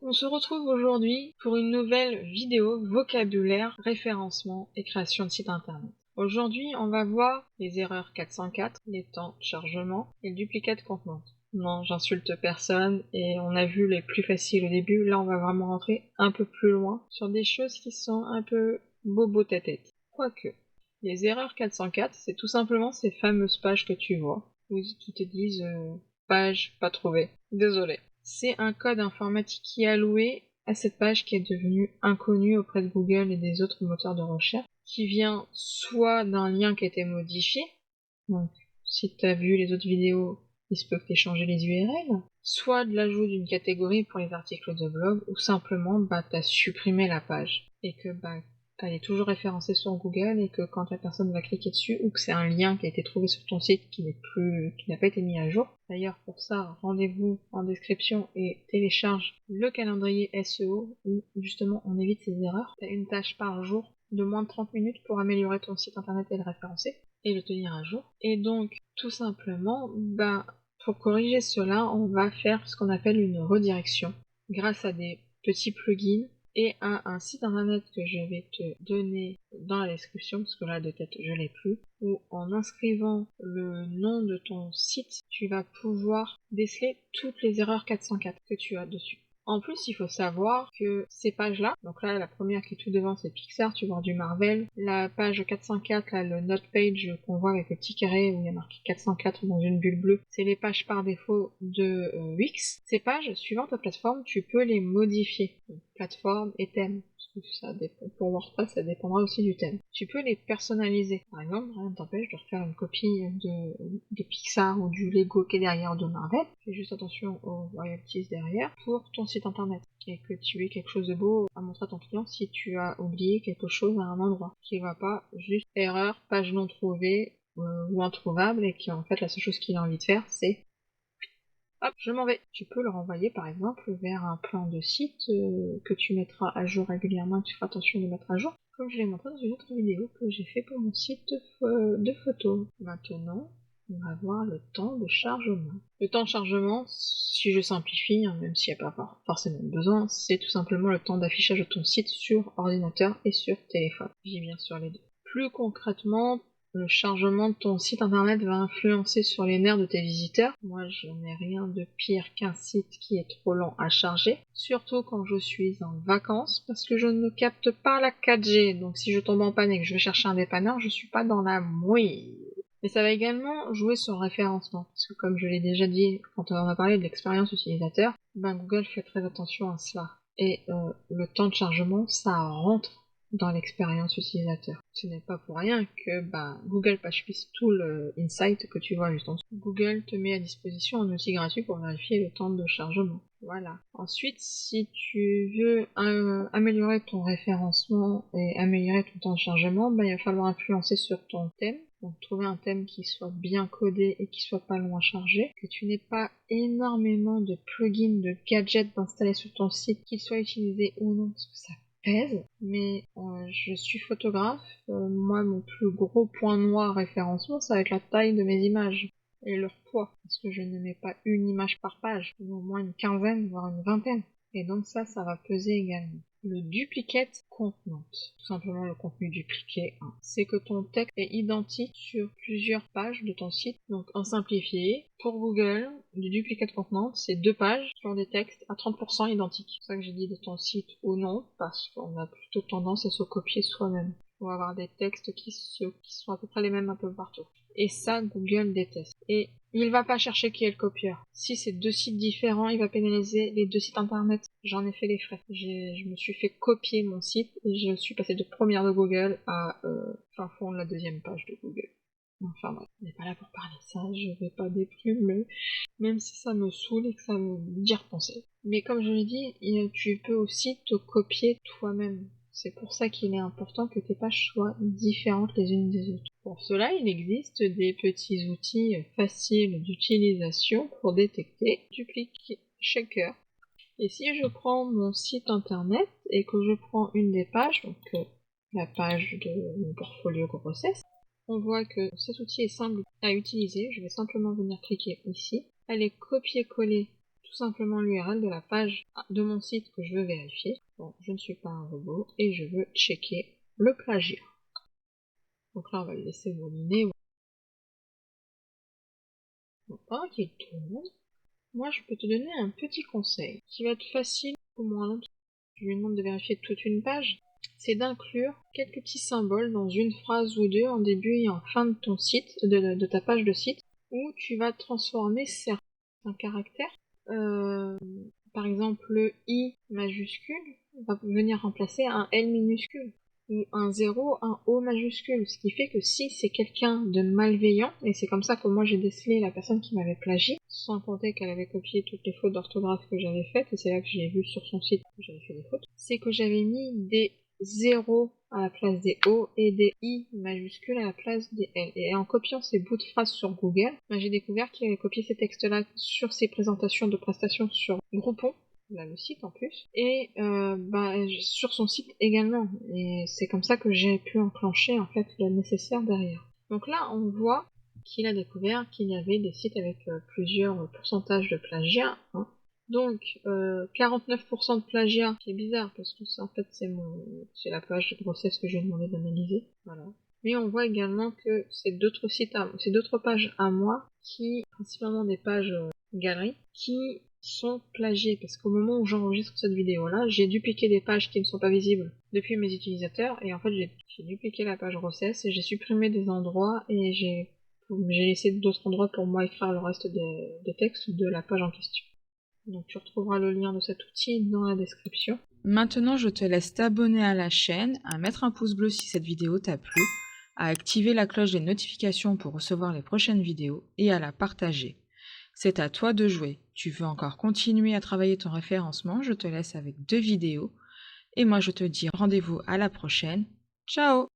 On se retrouve aujourd'hui pour une nouvelle vidéo vocabulaire, référencement et création de site internet. Aujourd'hui, on va voir les erreurs 404, les temps de chargement et le duplicate contenant. Non, j'insulte personne et on a vu les plus faciles au début. Là, on va vraiment rentrer un peu plus loin sur des choses qui sont un peu bobo tête. Quoique, les erreurs 404, c'est tout simplement ces fameuses pages que tu vois, qui te disent page pas trouvée. Désolé. C'est un code informatique qui est alloué à cette page qui est devenue inconnue auprès de Google et des autres moteurs de recherche, qui vient soit d'un lien qui a été modifié, donc si tu as vu les autres vidéos, il se peut que tu aies changé les URL, soit de l'ajout d'une catégorie pour les articles de blog, ou simplement tu as supprimé la page, et que elle est toujours référencée sur Google, et que quand la personne va cliquer dessus, ou que c'est un lien qui a été trouvé sur ton site qui n'a pas été mis à jour. D'ailleurs, pour ça, rendez-vous en description et télécharge le calendrier SEO, où justement on évite ces erreurs. Tu as une tâche par jour de moins de 30 minutes pour améliorer ton site internet et le référencer, et le tenir à jour. Et donc, tout simplement, pour corriger cela, on va faire ce qu'on appelle une redirection, grâce à des petits plugins, et à un site internet que je vais te donner dans la description, parce que là de tête je l'ai plus, où en inscrivant le nom de ton site, tu vas pouvoir déceler toutes les erreurs 404 que tu as dessus. En plus, il faut savoir que ces pages-là, donc là, la première qui est tout devant, c'est Pixar, tu vois du Marvel. La page 404, là, le note page qu'on voit avec le petit carré où il y a marqué 404 dans une bulle bleue, c'est les pages par défaut de Wix. Ces pages, suivant ta plateforme, tu peux les modifier. Donc, plateforme et thème. Ça dépend. Pour WordPress, ça dépendra aussi du thème. Tu peux les personnaliser. Par exemple, rien ne t'empêche de refaire une copie de Pixar ou du Lego qui est derrière de Marvel. Fais juste attention aux royalties derrière pour ton site internet. Et que tu aies quelque chose de beau à montrer à ton client si tu as oublié quelque chose à un endroit. Qui va pas juste erreur, page non trouvée ou introuvable, et qui en fait la seule chose qu'il a envie de faire c'est hop, je m'en vais. Tu peux le renvoyer par exemple vers un plan de site que tu mettras à jour régulièrement, que tu feras attention de mettre à jour, comme je l'ai montré dans une autre vidéo que j'ai fait pour mon site de photos. Maintenant, on va voir le temps de chargement. Le temps de chargement, si je simplifie, même s'il n'y a pas forcément besoin, c'est tout simplement le temps d'affichage de ton site sur ordinateur et sur téléphone. J'y viens sur les deux. Plus concrètement, le chargement de ton site internet va influencer sur les nerfs de tes visiteurs. Moi, je n'ai rien de pire qu'un site qui est trop lent à charger, surtout quand je suis en vacances, parce que je ne capte pas la 4G. Donc si je tombe en panne et que je vais chercher un dépanneur, je suis pas dans la mouille. Mais ça va également jouer sur le référencement, parce que comme je l'ai déjà dit quand on a parlé de l'expérience utilisateur, Google fait très attention à cela. Et le temps de chargement, ça rentre dans l'expérience utilisateur. Ce n'est pas pour rien que Google puise tout le insight que tu vois juste en dessous. Google te met à disposition un outil gratuit pour vérifier le temps de chargement. Voilà. Ensuite, si tu veux améliorer ton référencement et améliorer ton temps de chargement, il va falloir influencer sur ton thème. Donc trouver un thème qui soit bien codé et qui soit pas long à charger, que tu n'aies pas énormément de plugins, de gadgets installés sur ton site, qu'ils soient utilisés ou non, parce que ça pèse, mais je suis photographe, moi mon plus gros point noir référencement ça va être la taille de mes images et leur poids, parce que je ne mets pas une image par page, mais au moins une quinzaine, voire une vingtaine, et donc ça va peser également. Le duplicate content, tout simplement le contenu dupliqué, c'est que ton texte est identique sur plusieurs pages de ton site. Donc en simplifié, pour Google, le duplicate content, c'est 2 pages qui ont des textes à 30% identiques. C'est pour ça que j'ai dit de ton site ou non, parce qu'on a plutôt tendance à se copier soi-même. On va avoir des textes qui sont à peu près les mêmes un peu partout. Et ça, Google déteste. Et il va pas chercher qui est le copieur. Si c'est 2 sites différents, il va pénaliser les 2 sites internet. J'en ai fait les frais. Je me suis fait copier mon site et je suis passée de première de Google à fin fond de la 2e page de Google. Enfin bref, on n'est pas là pour parler de ça, je vais pas déprimer, même si ça me saoule et que ça me dit repenser. Mais comme je l'ai dit, tu peux aussi te copier toi-même. C'est pour ça qu'il est important que tes pages soient différentes les unes des autres. Pour cela, il existe des petits outils faciles d'utilisation pour détecter duplicate checker. Et si je prends mon site internet et que je prends une des pages, donc la page de mon portfolio grossesse, on voit que cet outil est simple à utiliser. Je vais simplement venir cliquer ici, aller copier-coller tout tout simplement l'URL de la page de mon site que je veux vérifier. Bon, je ne suis pas un robot et je veux checker le plagiat. Donc là, on va le laisser mouliner. Bon, ok, tout le monde. Moi, je peux te donner un petit conseil qui va être facile pour moi. Je lui demande de vérifier toute une page. C'est d'inclure quelques petits symboles dans une phrase ou deux en début et en fin de ton site, de ta page de site, où tu vas transformer certains caractères. Par exemple, le I majuscule va venir remplacer un L minuscule, ou un 0, un O majuscule, ce qui fait que si c'est quelqu'un de malveillant, et c'est comme ça que moi j'ai décelé la personne qui m'avait plagié, sans compter qu'elle avait copié toutes les fautes d'orthographe que j'avais faites, et c'est là que j'ai vu sur son site que j'avais fait des fautes, c'est que j'avais mis des 0 à la place des O et des I majuscules à la place des L. Et en copiant ces bouts de phrases sur Google, j'ai découvert qu'il avait copié ces textes-là sur ses présentations de prestations sur Groupon, là le site en plus, et sur son site également. Et c'est comme ça que j'ai pu enclencher en fait le nécessaire derrière. Donc là, on voit qu'il a découvert qu'il y avait des sites avec plusieurs pourcentages de plagiat. Donc 49% de plagiat, qui est bizarre parce que en fait c'est la page de grossesse que je lui ai demandé d'analyser. Voilà. Mais on voit également que c'est d'autres pages à moi qui, principalement des pages galeries, qui sont plagiées parce qu'au moment où j'enregistre cette vidéo là, j'ai dupliqué des pages qui ne sont pas visibles depuis mes utilisateurs et en fait j'ai dupliqué la page grossesse et j'ai supprimé des endroits et j'ai laissé d'autres endroits pour moi écrire le reste des textes de la page en question. Donc tu retrouveras le lien de cet outil dans la description. Maintenant, je te laisse t'abonner à la chaîne, à mettre un pouce bleu si cette vidéo t'a plu, à activer la cloche des notifications pour recevoir les prochaines vidéos et à la partager. C'est à toi de jouer. Tu veux encore continuer à travailler ton référencement, je te laisse avec 2 vidéos. Et moi, je te dis rendez-vous à la prochaine. Ciao!